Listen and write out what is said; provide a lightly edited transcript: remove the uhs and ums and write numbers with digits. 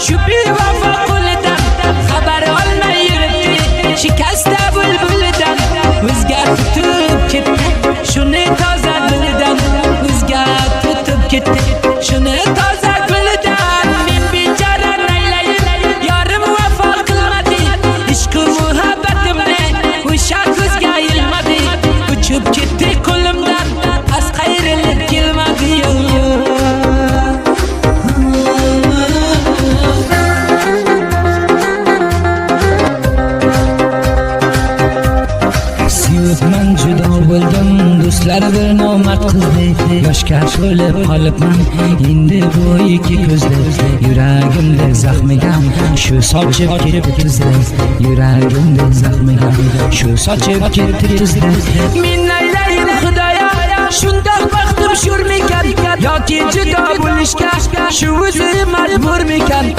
shu bevafo qo'lidan xabar olmay yuribdi shikasta bulbulidan o'zga tutib ketdi shuni toza dilidan o'zga tutib ketdi shuni toza dilidan men bechora naylayin yorim vafo qilmadi ishq muhabbatimni o'sha ko'zga ilmadi uchib ketdi qo'limdan as qayrilib kelmadi man judo bo'ldim do'stlar bir nomard qizdi yoshga to'lib qolibman endi bu ikki ko'zli yuragimda zaxmiga shu sochib ketdi tuzdi yuragimda zaxmiga shu sochib ketdi tuzdi men aylayin xudoyo shundoq baxtim sho'rmikan yoki judo bo'lishga shu o'zi majburmikan